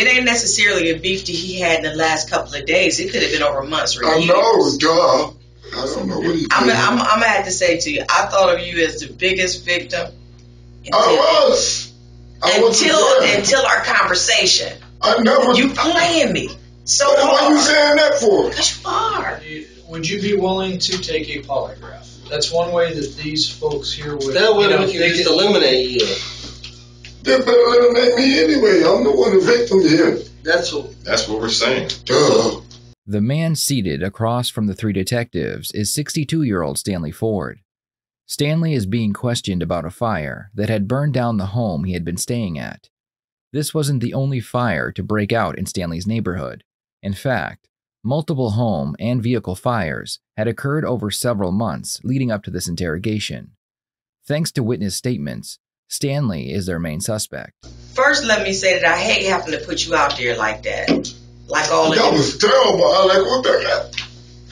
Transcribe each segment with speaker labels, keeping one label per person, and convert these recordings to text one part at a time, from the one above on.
Speaker 1: it ain't necessarily a beef that he had in the last couple of days. It could have been over months or years.
Speaker 2: I know, duh. I don't know what he did.
Speaker 1: I'm gonna have to say to you, I thought of you as the biggest victim. Until our conversation.
Speaker 2: I never.
Speaker 1: You playing me so
Speaker 2: hard.
Speaker 1: Why
Speaker 2: are you saying that for?
Speaker 1: Because you are.
Speaker 3: Would you be willing to take a polygraph? That's one way that these folks here would.
Speaker 4: That way we can just eliminate you.
Speaker 2: They better eliminate me anyway. I'm the one, the victim here.
Speaker 4: That's what we're saying.
Speaker 2: Duh.
Speaker 5: The man seated across from the three detectives is 62-year-old Stanley Ford. Stanley is being questioned about a fire that had burned down the home he had been staying at. This wasn't the only fire to break out in Stanley's neighborhood. In fact, multiple home and vehicle fires had occurred over several months leading up to this interrogation. Thanks to witness statements, Stanley is their main suspect.
Speaker 1: First, let me say that I hate having to put you out there like that. Like all of
Speaker 2: that was terrible. I like, what the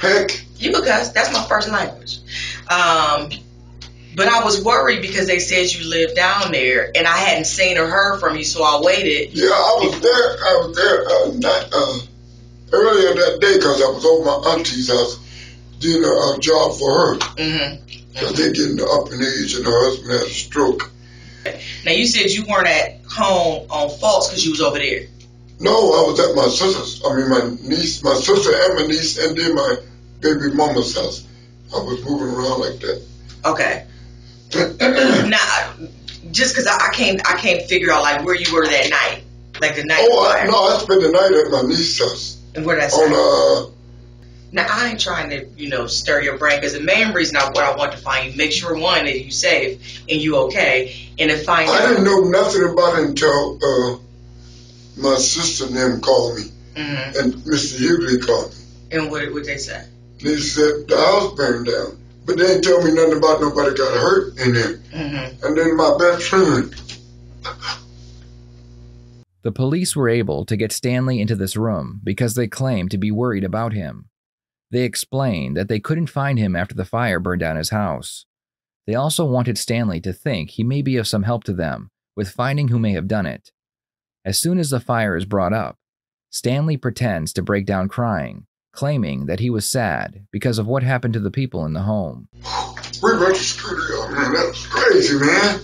Speaker 2: heck?
Speaker 1: You can cuss. That's my first language. But I was worried because they said you lived down there, and I hadn't seen or heard from you, so I waited.
Speaker 2: Yeah, I was there earlier that day because I was over my auntie's house doing a job for her. Because they're getting up in age, and her husband had a stroke.
Speaker 1: Now, you said you weren't at home on Falls because you was over there.
Speaker 2: No, I was at my sister's. I mean, my sister and my niece, and then my baby mama's house. I was moving around like that.
Speaker 1: Okay. Now, just because I can't figure out like where you were that night, like the night.
Speaker 2: I spent the night at my niece's house.
Speaker 1: And where did I say? Now, I ain't trying to, stir your brain, because the main reason what I want to find you, make sure, one, that you safe and you okay, and to find out.
Speaker 2: I didn't know nothing about it until my sister and them called me, and Mr. Hughley called me.
Speaker 1: And what did they say?
Speaker 2: They said the house burned down, but they didn't tell me nothing about nobody got hurt in there. And then my best friend.
Speaker 5: The police were able to get Stanley into this room because they claimed to be worried about him. They explained that they couldn't find him after the fire burned down his house. They also wanted Stanley to think he may be of some help to them with finding who may have done it. As soon as the fire is brought up, Stanley pretends to break down crying, claiming that he was sad because of what happened to the people in the home.
Speaker 2: We went to studio, man. That was crazy, man.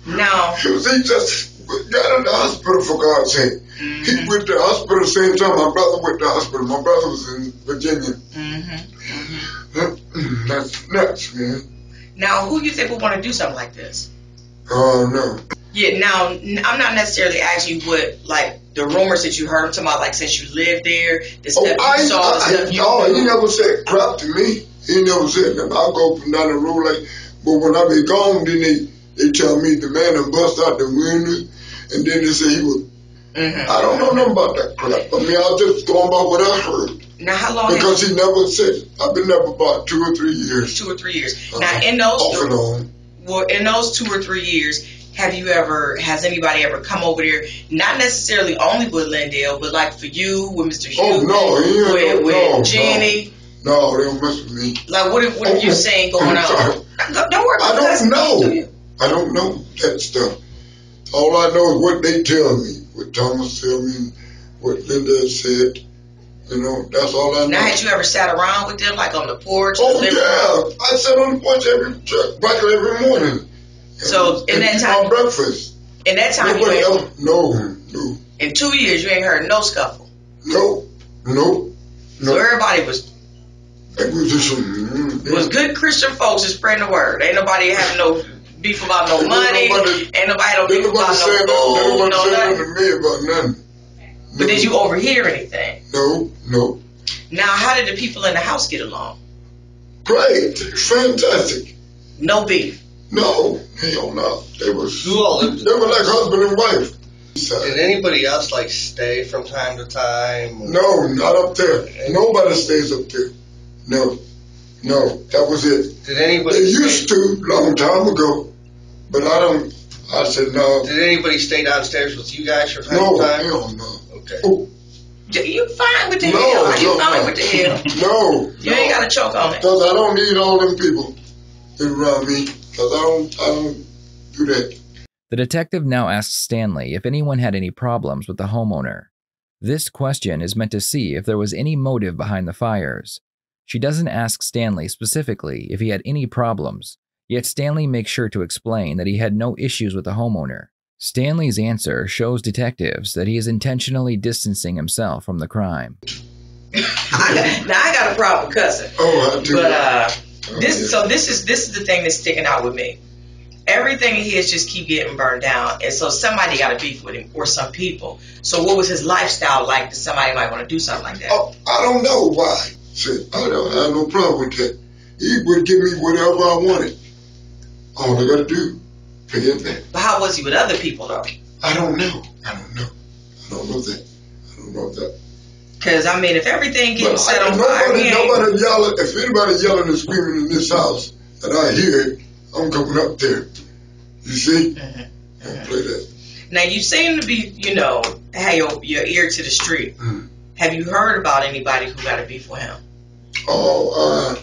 Speaker 1: No.
Speaker 2: He just got in the hospital, for God's sake. He went to the hospital the same time my brother went to the hospital. My brother was in Virginia. That's nuts, man.
Speaker 1: Now, who do you think would want to do something like this?
Speaker 2: Oh, no.
Speaker 1: Yeah, now, I'm not necessarily asking you what, like, the rumors that you heard. I'm talking about, like, since you lived there, the stuff you saw, the stuff you
Speaker 2: knew. He never said crap to me. He never said nothing. I'll go from down the road, like, but when I be gone, then they tell me the man done bust out the window, and then they say he was. I don't know nothing about that crap. I mean, I was just going by what I heard.
Speaker 1: Now, how long?
Speaker 2: Because he never said it. I've been there for about 2 or 3 years.
Speaker 1: 2 or 3 years. Now, in those in those 2 or 3 years, has anybody ever come over there? Not necessarily only with Lindell, but like for you, with Mr. Hughes, with Jenny.
Speaker 2: No, they don't mess with me.
Speaker 1: Like, what are you saying going on? Don't worry about
Speaker 2: I don't know. I don't know that stuff. All I know is what they tell me, what Thomas tell me, what Linda said. That's all I know.
Speaker 1: Now, had you ever sat around with them, like on the porch?
Speaker 2: Oh, yeah. I sat on the porch every morning.
Speaker 1: So, in that time,
Speaker 2: breakfast.
Speaker 1: In that time,
Speaker 2: no.
Speaker 1: In 2 years, you ain't heard no scuffle.
Speaker 2: No.
Speaker 1: So everybody was good Christian folks is spreading the word. Ain't nobody having no beef about no money. Ain't nobody beef about no food.
Speaker 2: Nothing to me about nothing.
Speaker 1: But did you overhear anything?
Speaker 2: No.
Speaker 1: Now, how did the people in the house get along?
Speaker 2: Great. Fantastic.
Speaker 1: No beef?
Speaker 2: No. Hell no. They were like husband and wife.
Speaker 4: Did anybody else stay from time to time?
Speaker 2: No, not up there. Nobody stays up there. No, that was it.
Speaker 4: Did anybody?
Speaker 2: They used to long time ago, but I said no.
Speaker 4: Did anybody stay downstairs with you guys from time to time?
Speaker 2: No, no.
Speaker 4: Okay.
Speaker 2: Oh.
Speaker 1: You fine with the hell? Are you fine with the hell?
Speaker 2: No.
Speaker 1: You ain't got to choke on it.
Speaker 2: Because I don't need all them people around me. Because I don't do that.
Speaker 5: The detective now asks Stanley if anyone had any problems with the homeowner. This question is meant to see if there was any motive behind the fires. She doesn't ask Stanley specifically if he had any problems, yet Stanley makes sure to explain that he had no issues with the homeowner. Stanley's answer shows detectives that he is intentionally distancing himself from the crime.
Speaker 1: Now I got a problem with cussing.
Speaker 2: Oh, I do.
Speaker 1: But this is the thing that's sticking out with me. Everything in his just keep getting burned down, and so somebody got to beef with him, or some people. So what was his lifestyle like that somebody might want to do something like that?
Speaker 2: Oh, I don't know why. See, I don't have no problem with that. He would give me whatever I wanted. All I got to do, pay it back.
Speaker 1: But how was he with other people, though?
Speaker 2: I don't know. I don't know that.
Speaker 1: Because, I mean, if everything gets set on fire,
Speaker 2: nobody yelling. If anybody yelling and screaming in this house, and I hear it, I'm coming up there. You see? Don't play that.
Speaker 1: Now, you seem to be, have your ear to the street. Have you heard about anybody who got a beef with him?
Speaker 2: Oh,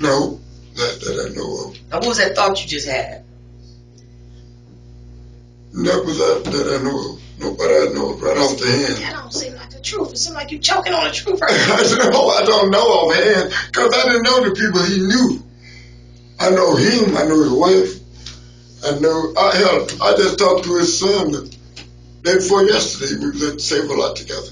Speaker 2: no. That I know of.
Speaker 1: Now, what was that thought you just had?
Speaker 2: That was that I know of. Nobody I know of right off the hand.
Speaker 1: That don't seem like the truth. It seems like you're choking on the truth right
Speaker 2: now. I don't know offhand, because I didn't know the people he knew. I know him. I know his wife. I just talked to his son the day before yesterday. We was at the Save a Lot together.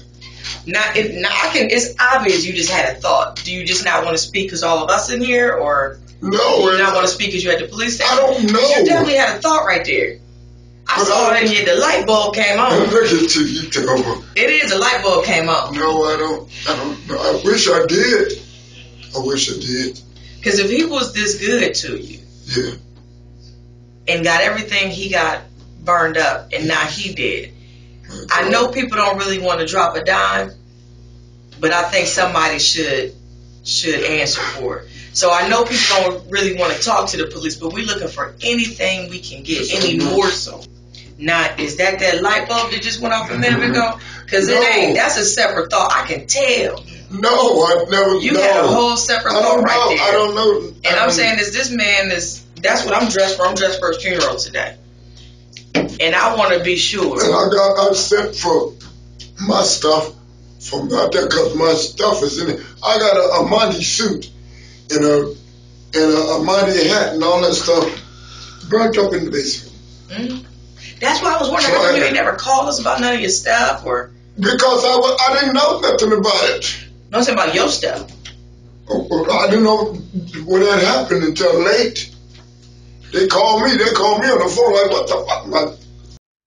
Speaker 1: It's obvious you just had a thought. Do you just not want to speak because all of us in here, or
Speaker 2: no?
Speaker 1: Do you not want to speak because you at the police station?
Speaker 2: I don't know.
Speaker 1: You definitely had a thought right there. I saw it in you. The light bulb came on.
Speaker 2: Look at you, take over.
Speaker 1: It is. The light bulb came on.
Speaker 2: No, I don't know. I wish I did.
Speaker 1: Because if he was this good to you,
Speaker 2: yeah,
Speaker 1: and got everything he got burned up, and now he did. I know people don't really want to drop a dime, but I think somebody should answer for it. So I know people don't really want to talk to the police, but we're looking for anything we can get, any more so. Now, is that light bulb that just went off a minute ago? Because it ain't. That's a separate thought. I can tell.
Speaker 2: No, I've never.
Speaker 1: You had a whole separate thought right there.
Speaker 2: I don't know.
Speaker 1: And I'm saying is this man is. That's what I'm dressed for. I'm dressed for a funeral today, and I want to be sure. And
Speaker 2: I sent for my stuff from out there because my stuff is in it. I got a Armani suit and a Armani hat and all that stuff burnt up in the basement.
Speaker 1: Mm-hmm. That's why I was wondering how you ain't never called us about none of your stuff, or
Speaker 2: because I didn't know nothing about it.
Speaker 1: No, I'm saying about your stuff.
Speaker 2: I didn't know when that happened until late. They called me on the phone like, what the fuck?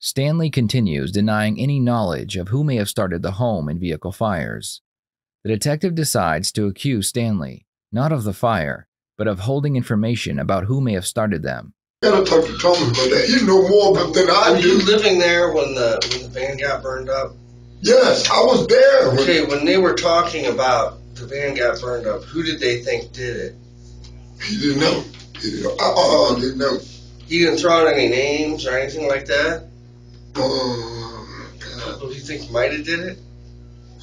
Speaker 5: Stanley continues denying any knowledge of who may have started the home and vehicle fires. The detective decides to accuse Stanley, not of the fire, but of holding information about who may have started them.
Speaker 2: I gotta talk to Thomas about that. You know more than I do.
Speaker 4: Were you living there when the van got burned up?
Speaker 2: Yes, I was there.
Speaker 4: Okay, when they were talking about the van got burned up, who did they think did it?
Speaker 2: He didn't know. Didn't know.
Speaker 4: He didn't throw out any names or anything like that?
Speaker 2: God.
Speaker 4: Who do you think might have did it?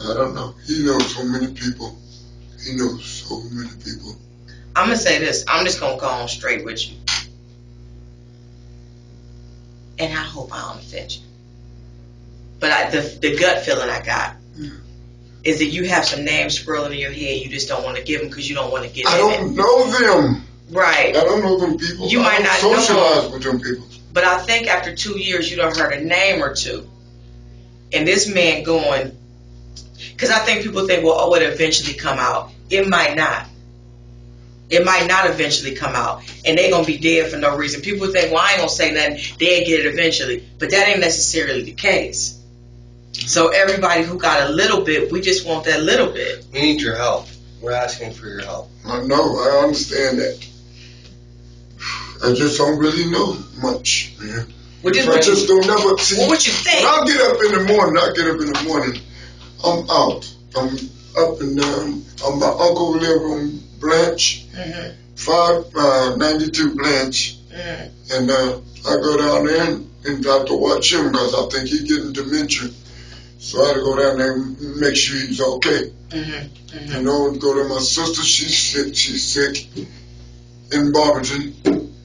Speaker 2: I don't know. He knows so many people.
Speaker 1: I'm going to say this. I'm just going to go on straight with you. And I hope I don't offend you. But the gut feeling I got is that you have some names swirling in your head. You just don't want to give them because you don't want to get
Speaker 2: I don't know them.
Speaker 1: Right.
Speaker 2: I don't know them people.
Speaker 1: You might not
Speaker 2: socialize with them people.
Speaker 1: But I think after 2 years, you done heard a name or two. And this man going, because I think people think, well, it eventually come out. It might not. It might not eventually come out. And they're going to be dead for no reason. People think, well, I ain't going to say nothing. They'll get it eventually. But that ain't necessarily the case. So everybody who got a little bit, we just want that little bit.
Speaker 4: We need your help. We're asking for your help.
Speaker 2: I know. I understand that. I just don't really know much, man. I just don't never see.
Speaker 1: Well, what you think?
Speaker 2: When I get up in the morning, I'm out. I'm up and down. My uncle live on Blanche, 592 Blanche, and I go down there and I have to watch him because I think he's getting dementia. So I had to go down there and make sure he's okay. You know, go to my sister. She's sick in Barberton.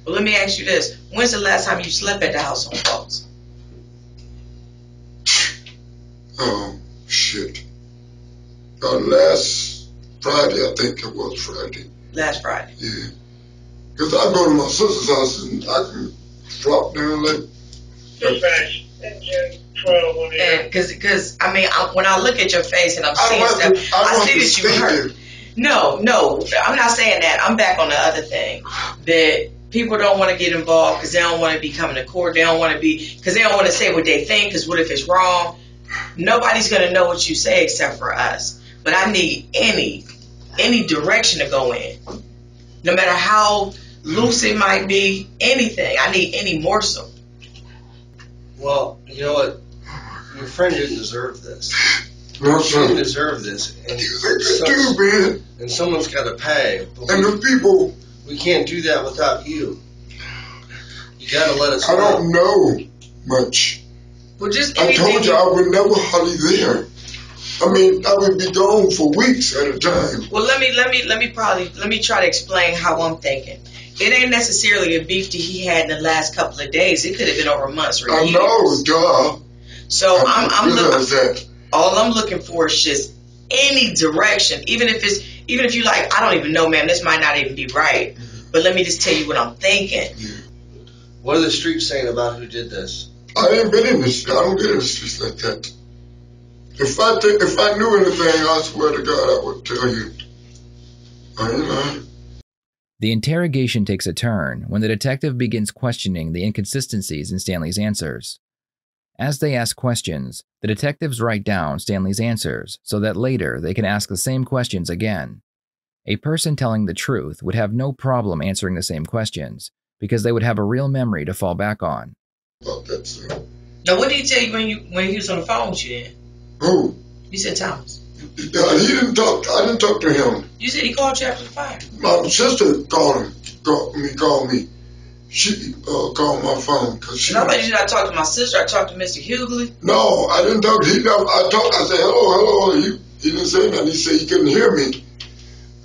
Speaker 1: Well, let me ask you this. When's the last time you slept at the house on Falls?
Speaker 2: Oh, shit. Last Friday, I think it was Friday.
Speaker 1: Last Friday?
Speaker 2: Yeah. Because I go to my sister's house and I can drop down like...
Speaker 6: Dispatch, engine 12
Speaker 1: And because I mean, when I look at your face and I'm seeing stuff, I see that you hurt. No, I'm not saying that. I'm back on the other thing that people don't want to get involved because they don't want to be coming to court. They don't want to be because they don't want to say what they think. Because what if it's wrong? Nobody's gonna know what you say except for us. But I need any direction to go in, no matter how loose it might be. Anything. I need any morsel.
Speaker 4: Well, you know what? Your friend didn't deserve this.
Speaker 2: No,
Speaker 4: She didn't deserve this. And someone's got to pay.
Speaker 2: And the people...
Speaker 4: We can't do that without you. You got to let us
Speaker 2: I
Speaker 4: know.
Speaker 2: don't know much.
Speaker 1: Well, just
Speaker 2: I told you I would never hardly there. I mean, I would be gone for weeks at a time.
Speaker 1: Well, let me try to explain how I'm thinking. It ain't necessarily a beef that he had in the last couple of days. It could have been over months or years.
Speaker 2: I know, duh.
Speaker 1: So I'm looking.
Speaker 2: That.
Speaker 1: All I'm looking for is just any direction, even if you like. I don't even know, ma'am. This might not even be right. But let me just tell you what I'm thinking.
Speaker 4: What are the streets saying about who did this?
Speaker 2: I ain't been in the street. I don't get in the streets like that. If I knew anything, I swear to God, I would tell you. I ain't lying.
Speaker 5: The interrogation takes a turn when the detective begins questioning the inconsistencies in Stanley's answers. As they ask questions, the detectives write down Stanley's answers so that later they can ask the same questions again. A person telling the truth would have no problem answering the same questions because they would have a real memory to fall back on.
Speaker 2: Oh, that's
Speaker 1: Now, what did he tell you when he was on the phone with you then?
Speaker 2: Who?
Speaker 1: You said Thomas.
Speaker 2: He didn't talk. I didn't talk to him.
Speaker 1: You said he called you after the fire.
Speaker 2: My sister called me. She called my phone because she.
Speaker 1: Nobody did. I talked to my sister. I talked to Mr. Hughley.
Speaker 2: No, I didn't talk to him. I said hello. He didn't say nothing. He said he couldn't hear me.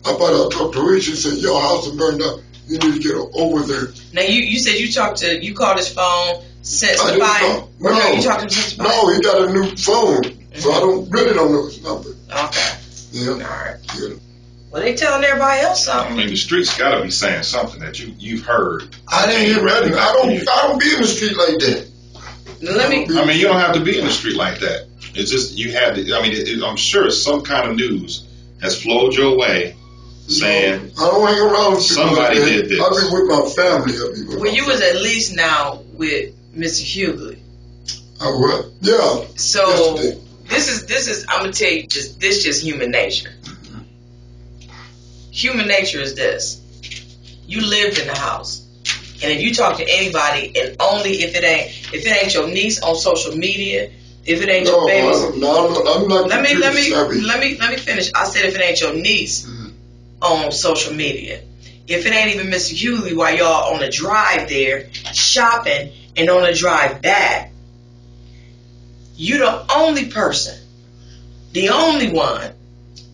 Speaker 2: I thought I talked to her. She said your house is burned up. You need to get over there.
Speaker 1: Now you said you called his phone since the fire.
Speaker 2: No,
Speaker 1: you talked to him since the fire.
Speaker 2: No, he got a new phone, so I really don't know his number.
Speaker 1: Okay.
Speaker 2: Yeah.
Speaker 1: All right.
Speaker 2: Yeah.
Speaker 1: Well, they telling everybody else something.
Speaker 7: I mean, the streets got to be saying something that you've heard.
Speaker 2: I didn't hear nothing. I don't be in the street like that.
Speaker 1: I
Speaker 7: mean, you don't have to be in the street like that. It's just you had to. I mean, I'm sure some kind of news has flowed your way saying
Speaker 2: I don't hang around with
Speaker 7: somebody
Speaker 2: like
Speaker 7: did this.
Speaker 2: I be with my family.
Speaker 1: Well, you was at least now with Mr. Hughley.
Speaker 2: I what? Yeah.
Speaker 1: So this is. I'm gonna tell you just human nature. Human nature is this. You lived in the house. And if you talk to anybody, and only if it ain't your niece on social media, if it ain't your baby.
Speaker 2: I'm not.
Speaker 1: Let me finish. I said if it ain't your niece on social media, if it ain't even Mr. Hughley while y'all on a drive there shopping and on a drive back, you the only person, the only one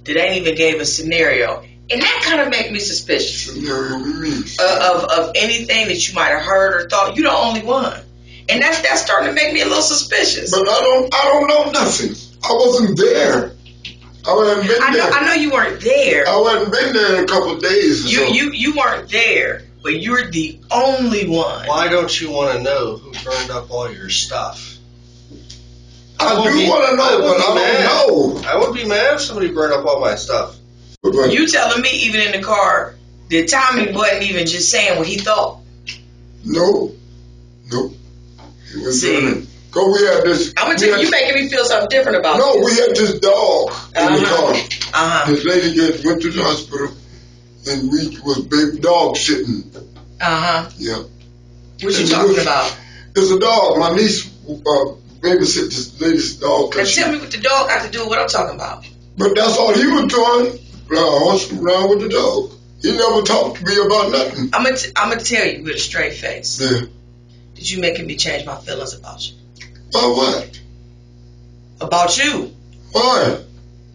Speaker 1: that ain't even gave a scenario. And that kind of make me suspicious of anything that you might have heard or thought. You're the only one, and that's starting to make me a little suspicious.
Speaker 2: But I don't know nothing. I wasn't there.
Speaker 1: I know you weren't there.
Speaker 2: I wasn't been there in a couple of days.
Speaker 1: You weren't there, but you're the only one.
Speaker 4: Why don't you want to know who burned up all your stuff?
Speaker 2: I do want to know, but I don't know.
Speaker 4: I would be mad if somebody burned up all my stuff.
Speaker 1: You telling me even in the car that Tommy wasn't even just saying what he thought?
Speaker 2: Nope. He was doing it. Cause we had this.
Speaker 1: I'm gonna tell you, making me feel something different about this.
Speaker 2: No, we had this dog in the car. This lady went to the hospital, and we was baby dog sitting. Yeah.
Speaker 1: What you talking about?
Speaker 2: It's a dog. My niece babysit this lady's dog.
Speaker 1: And tell me what the dog got to do with what I'm talking about.
Speaker 2: But that's all he was doing. Around with the dog. He never talked to me about nothing.
Speaker 1: I'm gonna tell you with a straight face.
Speaker 2: Yeah.
Speaker 1: Did you making me change my feelings about you?
Speaker 2: About what?
Speaker 1: About you.
Speaker 2: Why?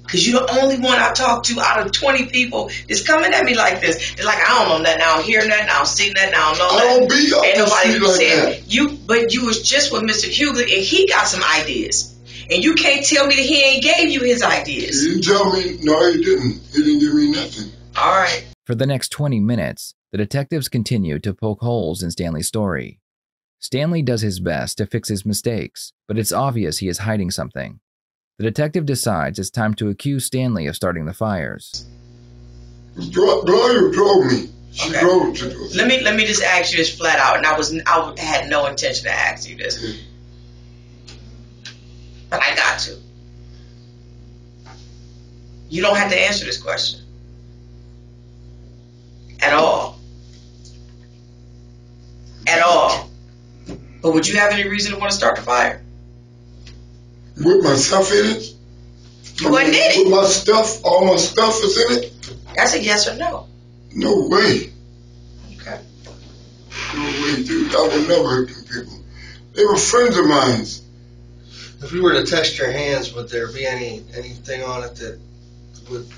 Speaker 1: Because you're the only one I talk to out of 20 people that's coming at me like this. They're like, I don't know nothing, I don't hear nothing, I don't see nothing, I don't know nothing.
Speaker 2: I don't be up
Speaker 1: Ain't
Speaker 2: to
Speaker 1: nobody
Speaker 2: see like
Speaker 1: said
Speaker 2: that.
Speaker 1: But you was just with Mr. Hughley, and he got some ideas. And you can't tell me that he ain't gave you his ideas.
Speaker 2: He didn't tell me. No, he didn't. He didn't give me nothing.
Speaker 1: All right.
Speaker 5: For the next 20 minutes, the detectives continue to poke holes in Stanley's story. Stanley does his best to fix his mistakes, but it's obvious he is hiding something. The detective decides it's time to accuse Stanley of starting the fires.
Speaker 2: Gloria drove me. She
Speaker 1: Okay.
Speaker 2: drove to do it.
Speaker 1: Let me just ask you this flat out, and I had no intention to ask you this, but I got to. You don't have to answer this question at all. At all. But would you have any reason to want to start the fire?
Speaker 2: With myself in it?
Speaker 1: You wasn't in it.
Speaker 2: With my stuff, all my stuff is in it?
Speaker 1: That's a yes or no.
Speaker 2: No way.
Speaker 1: Okay.
Speaker 2: No way, dude. I would never hurt them people. They were friends of mine.
Speaker 4: If we were to test your hands, would there be anything on it that would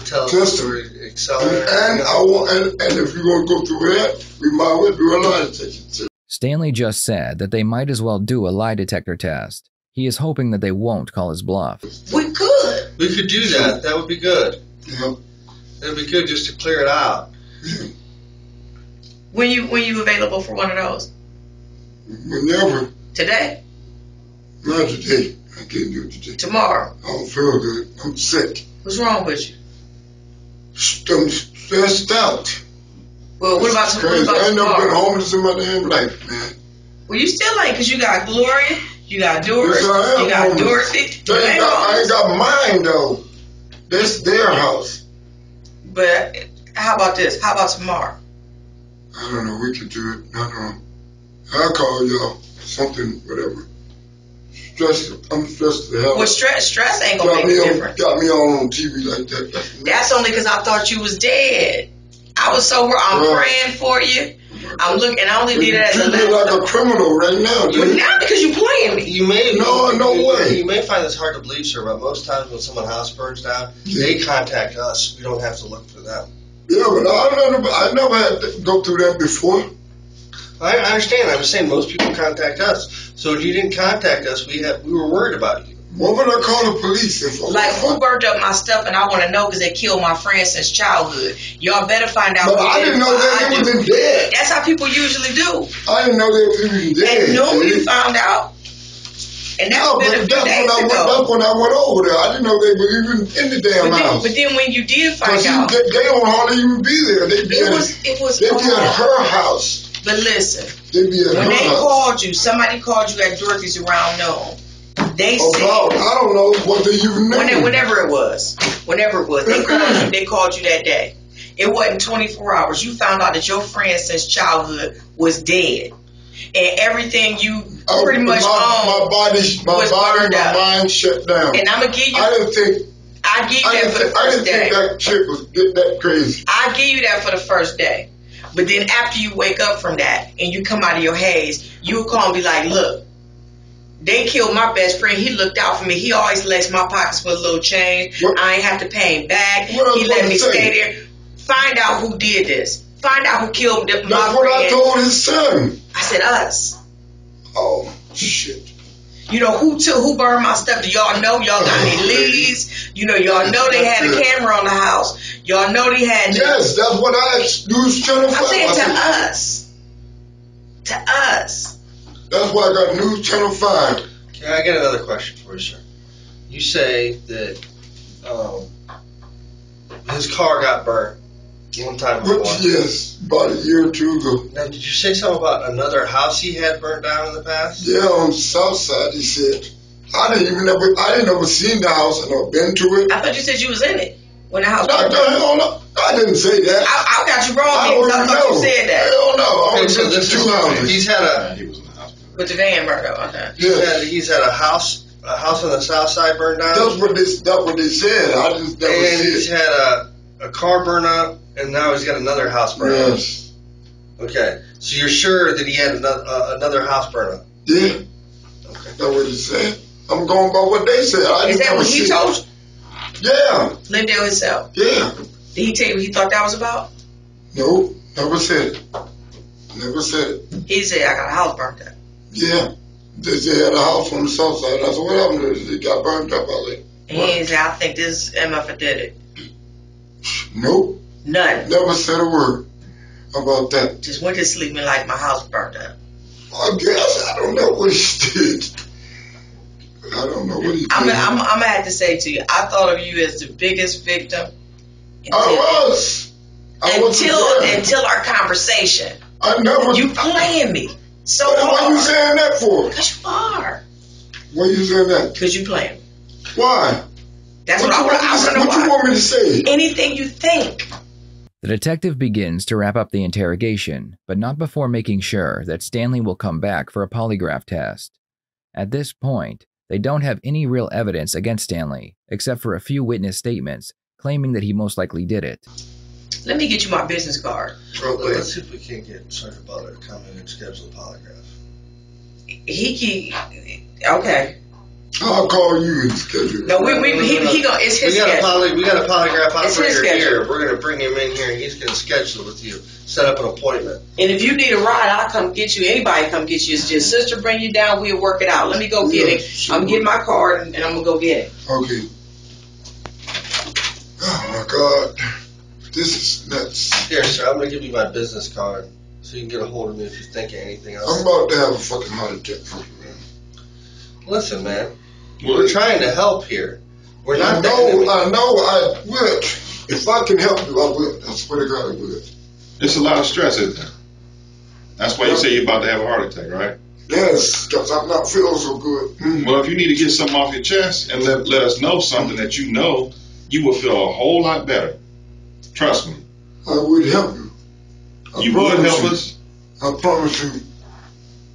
Speaker 4: tell us
Speaker 2: Test
Speaker 4: to
Speaker 2: them.
Speaker 4: accelerate?
Speaker 2: And if you're going to go through that, we might well do a lie detector.
Speaker 5: Stanley just said that they might as well do a lie detector test. He is hoping that they won't call his bluff.
Speaker 1: We could.
Speaker 4: We could do that. That would be good.
Speaker 2: Yeah.
Speaker 4: That would be good just to clear it out.
Speaker 2: Yeah.
Speaker 1: When you available for one of those?
Speaker 2: Whenever.
Speaker 1: Today?
Speaker 2: Not today. I can't do it today.
Speaker 1: Tomorrow?
Speaker 2: I don't feel good. I'm sick.
Speaker 1: What's wrong with you?
Speaker 2: I'm stressed out.
Speaker 1: Well, what about
Speaker 2: Crazy. I ain't never been
Speaker 1: tomorrow?
Speaker 2: homeless in my damn life, man.
Speaker 1: Well, you still ain't, because you got Gloria, you got Doris,
Speaker 2: Yes, I am
Speaker 1: you got
Speaker 2: homeless.
Speaker 1: Dorothy.
Speaker 2: I ain't got mine, though. That's their house.
Speaker 1: But how about this? How about tomorrow?
Speaker 2: I don't know. We could do it. I don't know. I'll call y'all. Something, whatever. I'm stressed to hell.
Speaker 1: Well, stress ain't gonna make a difference.
Speaker 2: Got me all on TV like that.
Speaker 1: That's only because I thought you was dead. I was sober. I'm praying for you. I'm looking. I only did that as a
Speaker 2: You treat me like a criminal right now,
Speaker 1: But
Speaker 2: dude.
Speaker 1: now because you playing me.
Speaker 4: You may
Speaker 2: No way.
Speaker 4: You may find this hard to believe, sir, but most times when someone's house burns down, they contact us. We don't have to look for them.
Speaker 2: Yeah, but I never had to go through that before.
Speaker 4: I understand. I'm just saying most people contact us. So if you didn't contact us, we were worried about you.
Speaker 2: What would I call the police if
Speaker 1: Like, who burnt up my stuff, and I want to know because they killed my friend since childhood. Y'all better find out.
Speaker 2: But I didn't know they was even dead.
Speaker 1: That's how people usually do.
Speaker 2: I didn't know they was even dead.
Speaker 1: And noon you found out. And that's been a few days ago.
Speaker 2: That's when I went over there. I didn't know they were even in the damn house.
Speaker 1: But then when you did find
Speaker 2: Because
Speaker 1: out,
Speaker 2: they don't hardly even be there. They be at her house.
Speaker 1: But listen,
Speaker 2: They be at
Speaker 1: when
Speaker 2: her
Speaker 1: they
Speaker 2: house.
Speaker 1: called you, somebody called you at Dorothy's around noon. They said,
Speaker 2: I don't know what they even knew.
Speaker 1: whenever it was, they called you that day. It wasn't 24 hours. You found out that your friend since childhood was dead. And everything you pretty much owned
Speaker 2: my mind shut down.
Speaker 1: And I'm going to give you,
Speaker 2: I didn't think
Speaker 1: that for the first day.
Speaker 2: I didn't think that chick was that crazy.
Speaker 1: I give you that for the first day. But then after you wake up from that and you come out of your haze, you'll call and be like, look, they killed my best friend. He looked out for me. He always laced my pockets with a little change. I ain't have to pay him back. He let me stay there. Find out who did this. Find out who killed my friend.
Speaker 2: That's what I told his son.
Speaker 1: I said us.
Speaker 2: Oh, shit.
Speaker 1: You know, who burned my stuff? Do y'all know? Y'all got any leads? You know, y'all know they had a camera on the house. Y'all know they had...
Speaker 2: Yes, that's what I asked News Channel 5.
Speaker 1: I said to us. To us.
Speaker 2: That's why I got News Channel 5.
Speaker 4: Okay, I got another question for you, sir. You say that his car got burnt one time before.
Speaker 2: Yes, about a year or two ago.
Speaker 4: Now, did you say something about another house he had burnt down in the past?
Speaker 2: Yeah, on the south side, he said. I didn't ever seen the house. I never been to it.
Speaker 1: I thought you said you was in it when the house
Speaker 2: No,
Speaker 1: burned down.
Speaker 2: hell no. I didn't say that.
Speaker 1: I got you wrong. I thought you said that.
Speaker 2: Hell no. I
Speaker 4: Okay,
Speaker 2: was
Speaker 4: so
Speaker 2: in
Speaker 4: this
Speaker 2: two houses.
Speaker 4: he's had a
Speaker 7: He was in the hospital.
Speaker 1: With the van burned up. Okay.
Speaker 2: Yeah.
Speaker 4: he's had a house on the south side burned down.
Speaker 2: That's what they said. I just never
Speaker 4: And
Speaker 2: see
Speaker 4: he's
Speaker 2: it.
Speaker 4: had a car burn up, and now he's got another house burn up.
Speaker 2: Yes.
Speaker 4: Okay, so you're sure that he had another house burn up?
Speaker 2: Yeah.
Speaker 4: Okay.
Speaker 2: That's what he said. I'm going by what they said. I
Speaker 1: Is
Speaker 2: didn't
Speaker 1: that
Speaker 2: ever
Speaker 1: what he
Speaker 2: see
Speaker 1: told you?
Speaker 2: Yeah.
Speaker 1: Lindell himself?
Speaker 2: Yeah.
Speaker 1: Did he tell you what he thought that was about?
Speaker 2: No, never said it. Never said it.
Speaker 1: He said, I got a house burnt up.
Speaker 2: Yeah. They had a house on the south side. I said, what happened? It got burned up out there.
Speaker 1: And he didn't say, I think this MF did it.
Speaker 2: Nope.
Speaker 1: Nothing.
Speaker 2: Never said a word about that.
Speaker 1: Just went to sleep and like my house burnt up.
Speaker 2: I guess I don't know what he did. I don't know what he did.
Speaker 1: I'm gonna have to say to you, I thought of you as the biggest victim. Until our conversation.
Speaker 2: I never.
Speaker 1: You playing me so
Speaker 2: hard.
Speaker 1: Why
Speaker 2: you saying that for?
Speaker 1: Because you are.
Speaker 2: Why you saying that?
Speaker 1: Because you playing me.
Speaker 2: Why?
Speaker 1: That's what I want to know.
Speaker 2: What you want me to say?
Speaker 1: Anything you think.
Speaker 5: The detective begins to wrap up the interrogation, but not before making sure that Stanley will come back for a polygraph test. At this point, they don't have any real evidence against Stanley, except for a few witness statements claiming that he most likely did it.
Speaker 1: Let me get you my business card.
Speaker 4: Let's see if we can get Sergeant Butler to come in and schedule a polygraph.
Speaker 1: Okay.
Speaker 2: I'll call you and schedule.
Speaker 1: No, it's his schedule.
Speaker 4: We got a polygraph operator here. We're going to bring him in here and he's going to schedule it with you. Set up an appointment.
Speaker 1: And if you need a ride, I'll come get you. Anybody come get you. It's just sister bring you down. We'll work it out. Let me go get it. Sure. I'm getting my card and I'm going to go get it.
Speaker 2: Okay. Oh my God. This is nuts.
Speaker 4: Here, sir, I'm going to give you my business card so you can get a hold of me if you think of anything else.
Speaker 2: I'm about to have a fucking heart attack for you, man.
Speaker 4: Listen, man. We're trying to help here. We're not.
Speaker 2: I know. I will. If I can help you, I will. I swear to God, I will.
Speaker 7: It's a lot of stress, isn't there? That's why you say you're about to have a heart attack, right?
Speaker 2: Yes, because I'm not feeling so good.
Speaker 7: Well, if you need to get something off your chest and let us know something that you know, you will feel a whole lot better. Trust me.
Speaker 2: I would help you.
Speaker 7: You would help us?
Speaker 2: I promise you.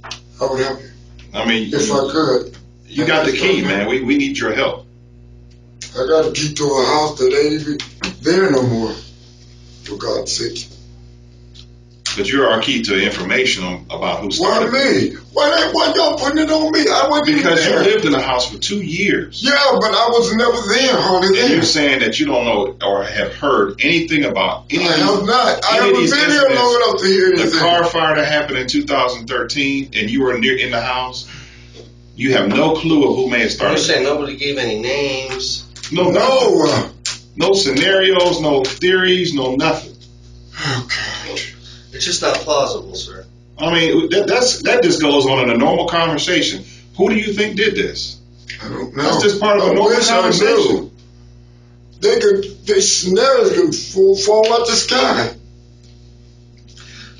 Speaker 2: I would help you.
Speaker 7: I mean,
Speaker 2: if I could.
Speaker 7: You got the key, man. We need your help.
Speaker 2: I got a key to a house that ain't even there no more. For God's sake.
Speaker 7: But you're our key to information about who started.
Speaker 2: Why me? Why y'all putting it on me? I wasn't
Speaker 7: because
Speaker 2: even there.
Speaker 7: You lived in the house for 2 years.
Speaker 2: Yeah, but I was never there, hardly there.
Speaker 7: And you're saying that you don't know or have heard anything about any.
Speaker 2: I have not. I haven't been here long enough to hear anything.
Speaker 7: The car fire that happened in 2013, and you were in the house. You have no clue of who may have started.
Speaker 4: You're saying nobody gave any names?
Speaker 7: No scenarios, no theories, no nothing.
Speaker 2: Oh, God.
Speaker 4: It's just not plausible, sir.
Speaker 7: I mean, that just goes on in a normal conversation. Who do you think did this?
Speaker 2: I don't know.
Speaker 7: That's just part of a normal conversation.
Speaker 2: They scenarios can fall out the sky.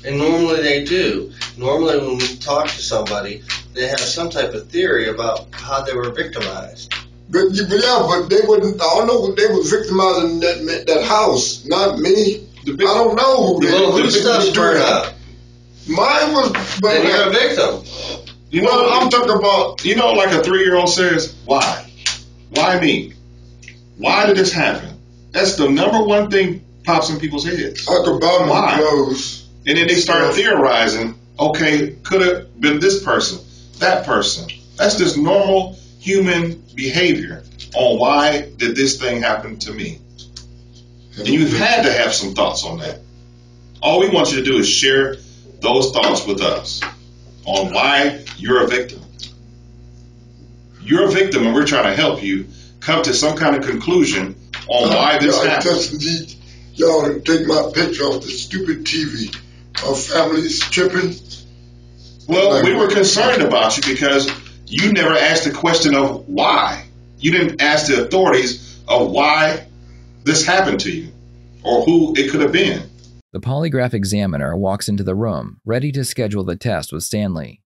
Speaker 4: And normally they do. Normally when we talk to somebody, they have some type of theory about how they were victimized.
Speaker 2: But they wouldn't. I don't know. They were victimizing that house, not me. I don't know who they were.
Speaker 4: Whose stuff's burned up?
Speaker 2: Mine was.
Speaker 4: Then you're a victim.
Speaker 7: You know what I'm talking about? You know, like a 3-year-old says, "Why? Why me? Why did this happen?" That's the number one thing pops in people's heads.
Speaker 2: I could buy my clothes.
Speaker 7: And then they start theorizing. Okay, could have been this person, that person. That's just normal human behavior on why did this thing happen to me. And you've had to have some thoughts on that. All we want you to do is share those thoughts with us on why you're a victim. You're a victim and we're trying to help you come to some kind of conclusion on why this happened. I just need
Speaker 2: y'all to take my picture off the stupid TV. Our family's tripping.
Speaker 7: Well, we were concerned about you because you never asked the question of why. You didn't ask the authorities of why this happened to you or who it could have been.
Speaker 5: The polygraph examiner walks into the room, ready to schedule the test with Stanley.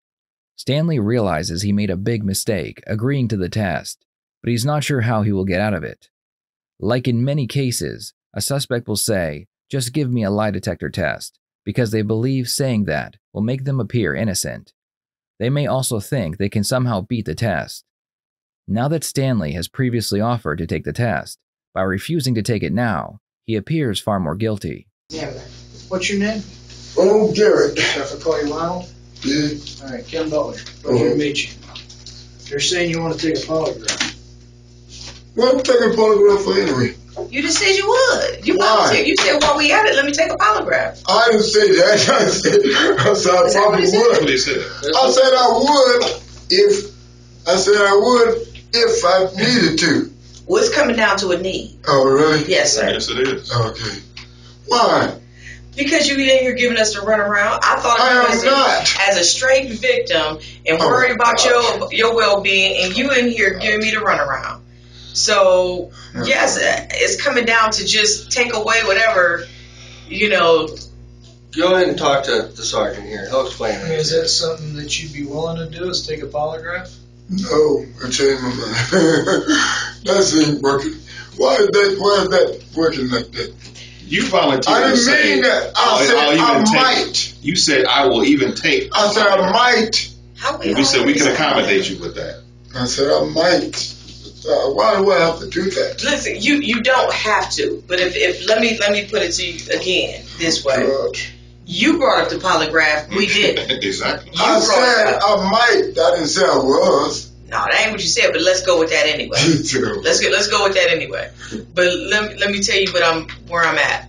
Speaker 5: Stanley realizes he made a big mistake agreeing to the test, but he's not sure how he will get out of it. Like in many cases, a suspect will say, "Just give me a lie detector test," because they believe saying that will make them appear innocent. They may also think they can somehow beat the test. Now that Stanley has previously offered to take the test, by refusing to take it now, he appears far more guilty.
Speaker 3: Yeah. What's your name?
Speaker 2: Oh, Garrett.
Speaker 3: If I call you Ronald?
Speaker 2: Yeah.
Speaker 3: All right, Ken Butler. Pleasure to meet you. You're saying you want to take a polygraph.
Speaker 2: Well, I'm taking a polygraph for anyway.
Speaker 1: You just said you would. You
Speaker 2: Why?
Speaker 1: volunteered. You said while we at it, let me take a polygraph.
Speaker 2: I didn't say that. I said I probably would.
Speaker 7: That's what he said.
Speaker 2: I said I would if I needed to.
Speaker 1: Well, it's coming down to a need.
Speaker 2: Oh, really?
Speaker 1: Yes, sir.
Speaker 7: Yes, it is.
Speaker 2: Okay. Why?
Speaker 1: Because you in here giving us the runaround. I thought
Speaker 2: I am
Speaker 1: you
Speaker 2: not.
Speaker 1: as a straight victim and worried about your well-being, and you in here giving me the runaround. So, yes, it's coming down to just take away whatever,
Speaker 4: Go ahead and talk to the sergeant here. He'll explain it.
Speaker 3: Is that something that you'd be willing to do, is take a polygraph?
Speaker 2: No, I changed my mind. That ain't working. Why is that working like that?
Speaker 7: You volunteered.
Speaker 2: I didn't mean that. I said I might.
Speaker 7: You said I will even take.
Speaker 2: I said I might.
Speaker 7: We said we can accommodate you with that.
Speaker 2: I said I might. Why do I have to do that?
Speaker 1: Listen, you don't have to. But if let me put it to you again this way.
Speaker 2: God.
Speaker 1: You brought up the polygraph. We didn't.
Speaker 7: Exactly.
Speaker 2: I said I might. I didn't say I was.
Speaker 1: No, that ain't what you said. But let's go with that anyway. Let's go with that anyway. But let me tell you where I'm at.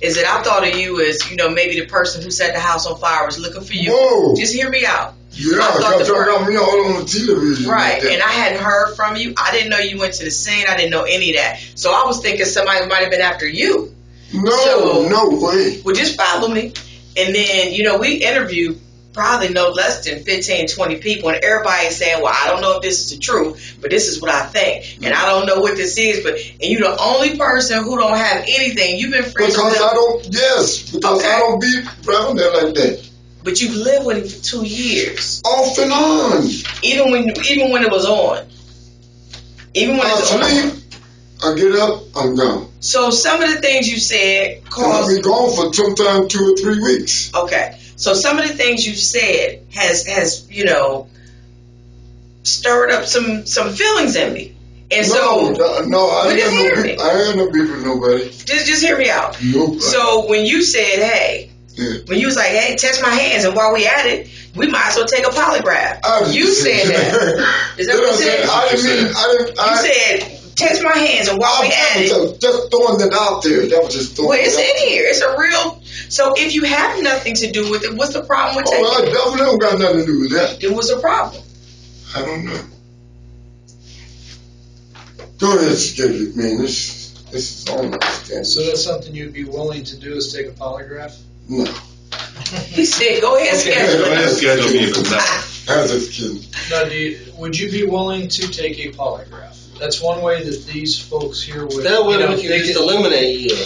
Speaker 1: Is that I thought of you as maybe the person who set the house on fire was looking for you.
Speaker 2: Whoa.
Speaker 1: Just hear me out.
Speaker 2: Yeah, because you got me all on the television.
Speaker 1: Right, and I hadn't heard from you. I didn't know you went to the scene. I didn't know any of that. So I was thinking somebody might have been after you.
Speaker 2: No way.
Speaker 1: Well, just follow me. And then, we interviewed probably no less than 15, 20 people, and everybody is saying, well, I don't know if this is the truth, but this is what I think. And I don't know what this is, and you're the only person who don't have anything. You've been friends with him.
Speaker 2: I don't be around there like that.
Speaker 1: But you've lived with him for 2 years.
Speaker 2: Off and on.
Speaker 1: Even when it was on. Even when it's on.
Speaker 2: Sleep, I get up, I'm gone.
Speaker 1: So some of the things you said caused...
Speaker 2: I'll be gone for sometimes 2 or 3 weeks.
Speaker 1: Okay. So some of the things you said has stirred up some feelings in me. And
Speaker 2: I ain't no beef with nobody.
Speaker 1: Just hear me out.
Speaker 2: Nobody.
Speaker 1: So when you said, hey, when you was like, hey, test my hands, and while we at it, we might as well take a polygraph. You said that. Is that what you said? You said, test my hands, and while we at it.
Speaker 2: Just throwing that out there. That was just throwing
Speaker 1: Well, it's in here. It's a real... So if you have nothing to do with it, what's the problem with taking it?
Speaker 2: I definitely don't got nothing to do with that.
Speaker 1: Then what's the problem?
Speaker 2: I don't know. Go ahead, schedule, man. This is all my standard.
Speaker 3: So that's something you'd be willing to do, is take a polygraph?
Speaker 2: No.
Speaker 1: He said, go ahead and schedule
Speaker 7: Go ahead and schedule me for that.
Speaker 2: I was just kidding.
Speaker 3: Now, would you be willing to take a polygraph? That's one way that these folks here would...
Speaker 4: That way we can just eliminate you.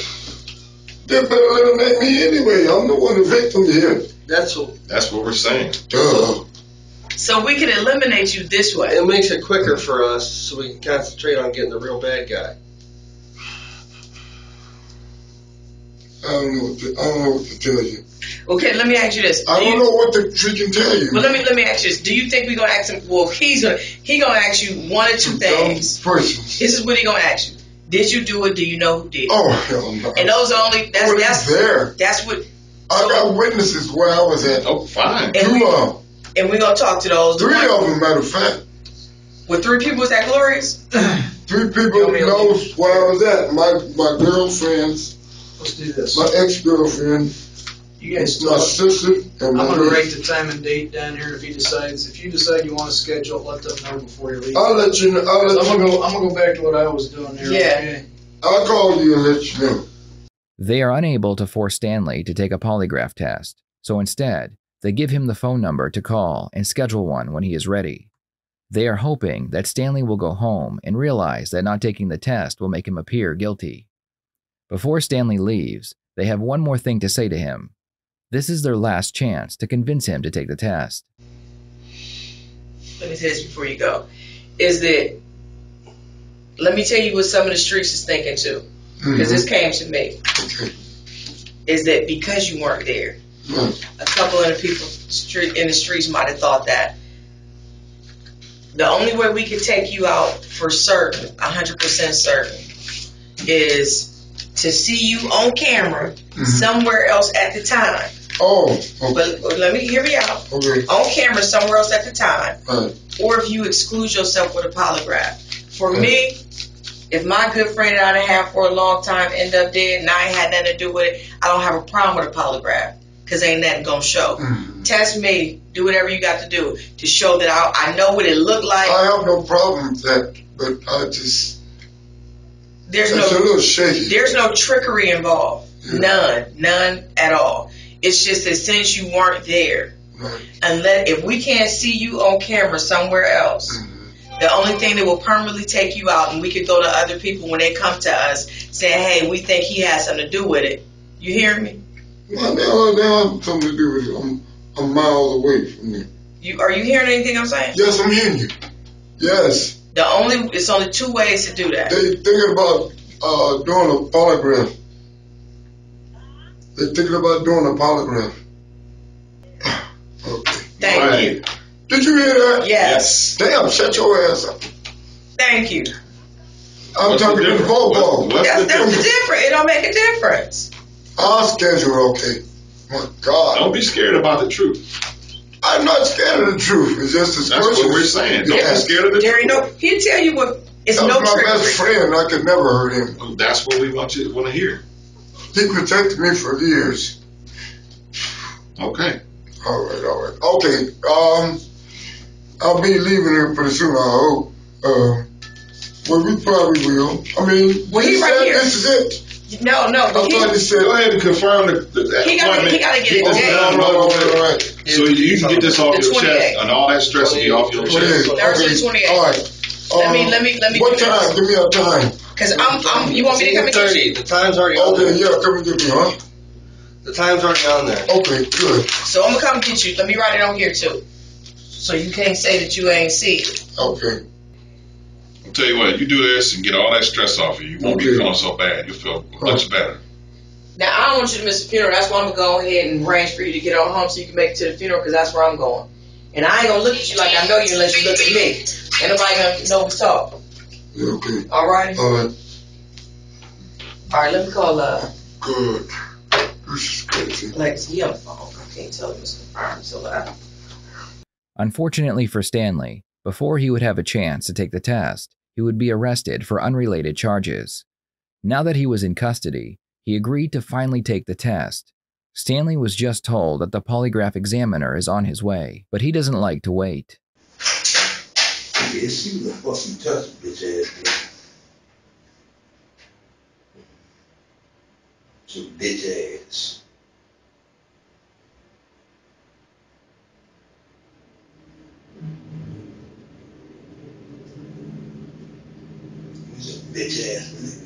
Speaker 2: They better eliminate me anyway. I'm the one, the victim here.
Speaker 4: That's
Speaker 7: what we're saying.
Speaker 2: Duh.
Speaker 1: So we can eliminate you this way.
Speaker 4: It makes it quicker for us, so we can concentrate on getting the real bad guy.
Speaker 2: I don't know what to tell you.
Speaker 1: Okay, let me ask you this.
Speaker 2: I don't know what to freaking tell you.
Speaker 1: Well, let me ask you this. Do you think we're gonna ask him? Well, he gonna ask you one or two things. This is what he gonna ask you. Did you do it? Do you know who did?
Speaker 2: Oh hell no.
Speaker 1: And those are only that's
Speaker 2: there.
Speaker 1: That's what.
Speaker 2: I got witnesses where I was at.
Speaker 7: Oh, fine.
Speaker 1: And we're gonna talk to those.
Speaker 2: 3 of them, matter of fact.
Speaker 1: With 3 people, is that glorious?
Speaker 2: 3 people knows where I was at. My girlfriends.
Speaker 3: Let's do this.
Speaker 2: My ex-girlfriend.
Speaker 3: You guys
Speaker 2: my sister. And
Speaker 3: I'm going to write the time and date down here. If you decide you want to schedule, let them know before you leave.
Speaker 2: I'll let you know.
Speaker 3: I'm going to go back to what I was doing here.
Speaker 1: Yeah.
Speaker 3: Okay?
Speaker 2: I'll call you and let you know.
Speaker 5: They are unable to force Stanley to take a polygraph test, so instead, they give him the phone number to call and schedule one when he is ready. They are hoping that Stanley will go home and realize that not taking the test will make him appear guilty. Before Stanley leaves, they have one more thing to say to him. This is their last chance to convince him to take the test.
Speaker 1: Let me say this before you go. Is that, let me tell you what some of the streets is thinking too. Because this came to me.
Speaker 2: Okay.
Speaker 1: Is that because you weren't there, a couple of the people in the streets might have thought that the only way we could take you out for certain, 100% certain, is to see you on camera somewhere else at the time.
Speaker 2: Oh, okay.
Speaker 1: But hear me out.
Speaker 2: Okay.
Speaker 1: On camera somewhere else at the time.
Speaker 2: Right.
Speaker 1: Or if you exclude yourself with a polygraph. For me, If my good friend that I done had for a long time end up dead and I ain't had nothing to do with it, I don't have a problem with a polygraph because ain't nothing gonna show. Test me, do whatever you got to do to show that I know what it looked like.
Speaker 2: I have no problem with that, but I just
Speaker 1: it's
Speaker 2: a little shaky.
Speaker 1: There's no trickery involved. Yeah. None at all. It's just that since you weren't there, unless if we can't see you on camera somewhere else. The only thing that will permanently take you out, and we could go to other people when they come to us saying, hey, we think he has something to do with it. You hear me?
Speaker 2: Well, they have something to do with it. I'm miles away from you.
Speaker 1: Are you hearing anything I'm saying?
Speaker 2: Yes, I'm hearing you. Yes.
Speaker 1: It's only two ways to do that.
Speaker 2: They thinking about doing a polygraph. They're thinking about doing a polygraph. Okay.
Speaker 1: Thank you.
Speaker 2: Did you hear that?
Speaker 1: Yes.
Speaker 2: Damn, shut your ass up.
Speaker 1: Thank you.
Speaker 2: I'm talking to the Bobo.
Speaker 1: That's the difference. It don't make a difference.
Speaker 2: I'll schedule, okay. My God.
Speaker 7: Don't be scared about the truth.
Speaker 2: I'm not scared of the truth. It's just this
Speaker 7: That's
Speaker 2: question.
Speaker 7: what we're saying. Don't be scared of the truth.
Speaker 1: No, he'll tell you what. It's
Speaker 2: that
Speaker 1: no
Speaker 2: was my
Speaker 1: trickery.
Speaker 2: best friend. I could never hurt him.
Speaker 7: Well, that's what we want to hear.
Speaker 2: He protected me for years.
Speaker 7: Okay.
Speaker 2: All right. Okay. I'll be leaving here pretty soon, I hope. Well, we probably will. I mean,
Speaker 1: well, he right here.
Speaker 2: This is it.
Speaker 1: No.
Speaker 2: I thought he said.
Speaker 7: Go ahead and confirm the
Speaker 1: he gotta get it today.
Speaker 2: Right.
Speaker 7: So you can get this off your chest and all that stress will be off your chest.
Speaker 1: Thursday the 28th.
Speaker 2: All right.
Speaker 1: Let me.
Speaker 2: What time? Give me a time.
Speaker 1: Because you want me to come and get you?
Speaker 4: The time's already on there.
Speaker 2: Okay, yeah, come and get me, huh?
Speaker 4: The time's already on there.
Speaker 2: Okay, good.
Speaker 1: So I'm gonna come get you. Let me write it on here too. So you can't say that you ain't see it.
Speaker 2: Okay.
Speaker 7: I'll tell you what, you do this and get all that stress off you. You won't be feeling so bad. You'll feel much better.
Speaker 1: Now, I don't want you to miss the funeral. That's why I'm going to go ahead and arrange for you to get on home so you can make it to the funeral because that's where I'm going. And I ain't going to look at you like I know you unless you look at me. Ain't nobody going to know what's up.
Speaker 2: Yeah, okay.
Speaker 1: All right?
Speaker 2: All right.
Speaker 1: All right, let me call
Speaker 2: Good. This is crazy.
Speaker 1: Lex, he on the phone. I can't tell him it's confirmed so loud.
Speaker 5: Unfortunately for Stanley, before he would have a chance to take the test, he would be arrested for unrelated charges. Now that he was in custody, he agreed to finally take the test. Stanley was just told that the polygraph examiner is on his way, but he doesn't like to wait.
Speaker 8: Yeah, she was a fucking touch, bitch ass nigga. Some bitch ass. He's a bitch ass nigga.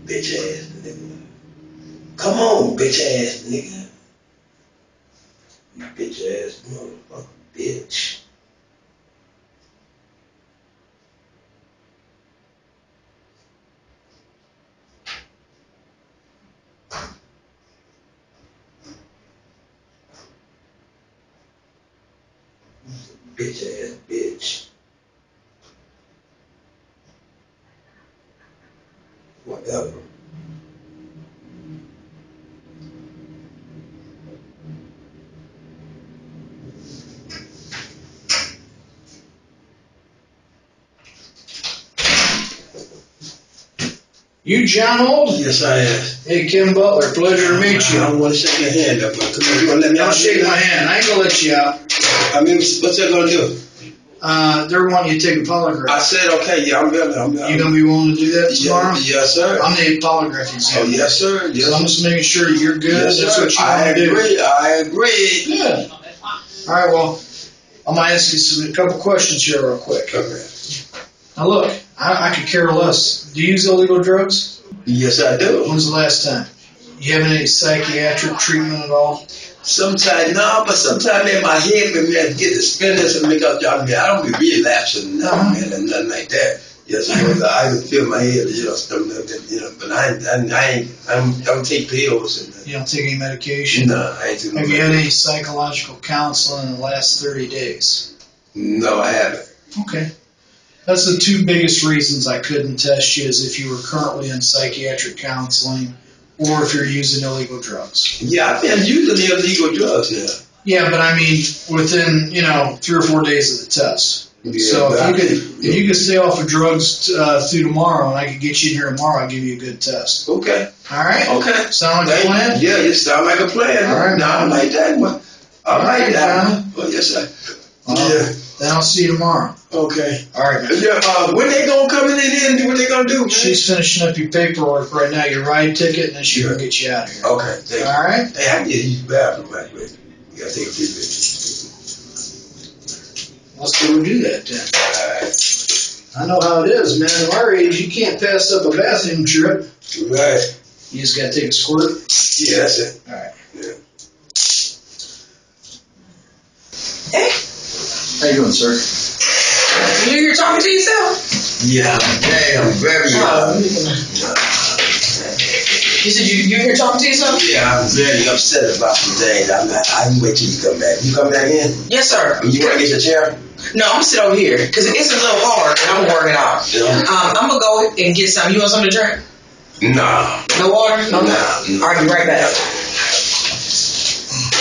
Speaker 8: Bitch ass nigga. Come on, bitch ass nigga. You bitch ass motherfucker, bitch. Bitch ass bitch. Whatever.
Speaker 3: You John Old?
Speaker 8: Yes, I am.
Speaker 3: Hey, Kim Butler. Pleasure to meet you.
Speaker 8: I don't want to shake your hand up, but come on, you want to let me
Speaker 3: Don't
Speaker 8: out?
Speaker 3: shake my hand. I ain't gonna let you out.
Speaker 8: I mean, what's that gonna do?
Speaker 3: They're wanting you to take a polygraph.
Speaker 8: I said, okay, yeah, I'm good.
Speaker 3: You gonna be willing to do that tomorrow?
Speaker 8: Yes, sir.
Speaker 3: I'm the polygraph examiner.
Speaker 8: Oh, yes, sir. Yes,
Speaker 3: So I'm just making sure you're good.
Speaker 8: Yes,
Speaker 3: That's
Speaker 8: sir.
Speaker 3: what you want to do.
Speaker 8: I agree.
Speaker 3: Good. All right, well, I'm going to ask you a couple questions here real quick.
Speaker 8: Okay.
Speaker 3: Now, look, I could care less. Do you use illegal drugs?
Speaker 8: Yes, I do.
Speaker 3: When's the last time? You having any psychiatric treatment at all?
Speaker 8: Sometimes, no, but sometimes in my head, when I get the spinners and make up, I don't be relapsing, man, and nothing like that. Yes, I can feel my head, stuff like that, but I don't take pills. And,
Speaker 3: You don't take any medication?
Speaker 8: No, I ain't taking
Speaker 3: Have you had any psychological counseling in the last 30 days?
Speaker 8: No, I haven't.
Speaker 3: Okay. That's the two biggest reasons I couldn't test you is if you were currently in psychiatric counseling or if you're using illegal drugs.
Speaker 8: Yeah, I've been using illegal drugs now.
Speaker 3: Yeah, but I mean, within, 3 or 4 days of the test.
Speaker 8: Yeah,
Speaker 3: So if you could stay off of drugs through tomorrow, and I could get you in here tomorrow, I'll give you a good test.
Speaker 8: Okay.
Speaker 3: All right.
Speaker 8: Okay.
Speaker 3: Sound like a plan?
Speaker 8: Yeah, it sound like a plan.
Speaker 3: All right.
Speaker 8: No, I like that one. I like that
Speaker 3: man.
Speaker 8: one. Oh, yes, sir.
Speaker 3: Yeah. Then I'll see you tomorrow.
Speaker 8: Okay.
Speaker 3: All right, man.
Speaker 8: Yeah, when they gonna come in and do what they gonna do, man?
Speaker 3: She's finishing up your paperwork right now, your ride ticket, and then she's gonna get you out of here.
Speaker 8: Okay. Thank you.
Speaker 3: All right.
Speaker 8: Hey, I can get you the bathroom right away. You gotta take a few pictures.
Speaker 3: Let's go do that then.
Speaker 8: All right.
Speaker 3: I know how it is, man. At our age, you can't pass up a bathroom trip.
Speaker 8: Right.
Speaker 3: You just gotta take a squirt.
Speaker 8: Yeah, that's it.
Speaker 3: All right.
Speaker 8: Yeah.
Speaker 1: Hey,
Speaker 3: How you doing, sir?
Speaker 1: you here talking to yourself?
Speaker 8: Yeah, I'm very.
Speaker 1: You said you here talking to yourself?
Speaker 8: Yeah, I'm very upset about some things. I can wait till you come back. You come back in?
Speaker 1: Yes, sir.
Speaker 8: You want to get your chair?
Speaker 1: No, I'm gonna sit over here because it's a little hard and I'm working out.
Speaker 8: Yeah.
Speaker 1: I'm gonna go and get some. You want something to drink?
Speaker 8: Nah.
Speaker 1: No water? No.
Speaker 8: Nah.
Speaker 1: All right, be right back.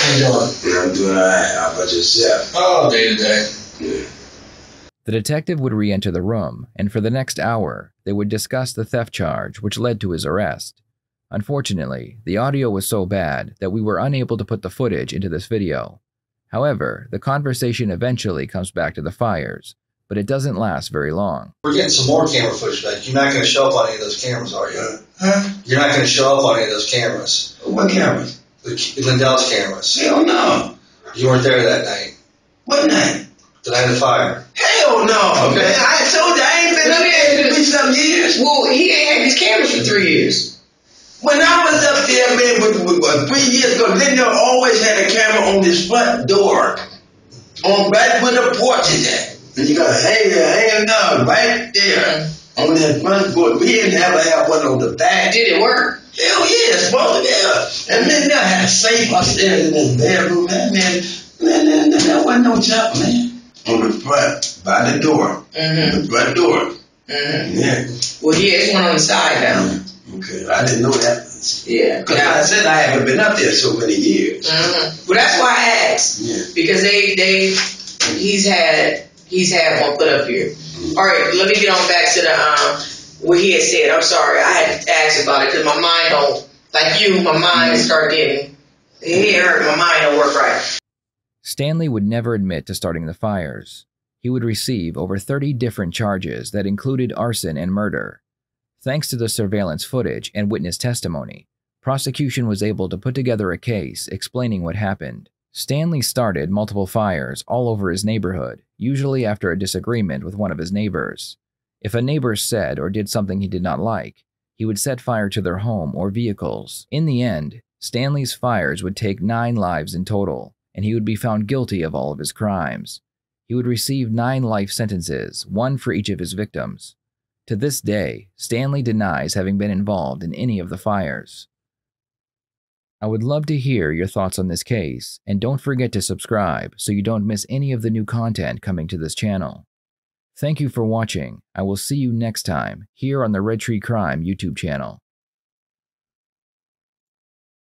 Speaker 3: How you doing?
Speaker 8: I'm doing all right. How about yourself?
Speaker 3: Oh, day to day.
Speaker 8: Yeah.
Speaker 5: The detective would re-enter the room, and for the next hour, they would discuss the theft charge, which led to his arrest. Unfortunately, the audio was so bad that we were unable to put the footage into this video. However, the conversation eventually comes back to the fires, but it doesn't last very long.
Speaker 4: We're getting some more camera footage back. You're not going to show up on any of those cameras, are you?
Speaker 8: Huh?
Speaker 4: You're not going to show up on any of those cameras.
Speaker 8: What cameras?
Speaker 4: Lindell's cameras.
Speaker 8: Hell no.
Speaker 4: You weren't there that night.
Speaker 8: What night?
Speaker 4: The night of the fire.
Speaker 8: Hell no, man. I told you I ain't been up there in 3-some years.
Speaker 1: Well, he ain't had these cameras for 3 years.
Speaker 8: When I was up there, man, with 3 years ago, Lindell always had a camera on his front door. On right where the porch is at. And you gotta hang down right there. On that front porch. We didn't ever have one on the back.
Speaker 1: Did it work?
Speaker 8: Hell yeah, it's supposed to be. And then I had a safe upstairs in this bedroom, man. There wasn't no jump, man. On the front, by the door.
Speaker 1: Mm-hmm.
Speaker 8: The front door.
Speaker 1: Mm-hmm.
Speaker 8: Yeah.
Speaker 1: Well, yeah, it's one on the side now.
Speaker 8: Okay, I didn't know that.
Speaker 1: Yeah.
Speaker 8: Because I said I haven't been up there so many years.
Speaker 1: Mm-hmm. Well, that's why I asked.
Speaker 8: Yeah.
Speaker 1: Because he's had one put up here. All right, let me get on back to the what he had said. I'm sorry, I had to ask about it because my mind don't, like you, my mind start getting, it hurt, my mind don't work right.
Speaker 5: Stanley would never admit to starting the fires. He would receive over 30 different charges that included arson and murder. Thanks to the surveillance footage and witness testimony, prosecution was able to put together a case explaining what happened. Stanley started multiple fires all over his neighborhood, usually after a disagreement with one of his neighbors. If a neighbor said or did something he did not like, he would set fire to their home or vehicles. In the end, Stanley's fires would take 9 lives in total, and he would be found guilty of all of his crimes. He would receive 9 life sentences, 1 for each of his victims. To this day, Stanley denies having been involved in any of the fires. I would love to hear your thoughts on this case, and don't forget to subscribe so you don't miss any of the new content coming to this channel. Thank you for watching. I will see you next time here on the Red Tree Crime YouTube channel.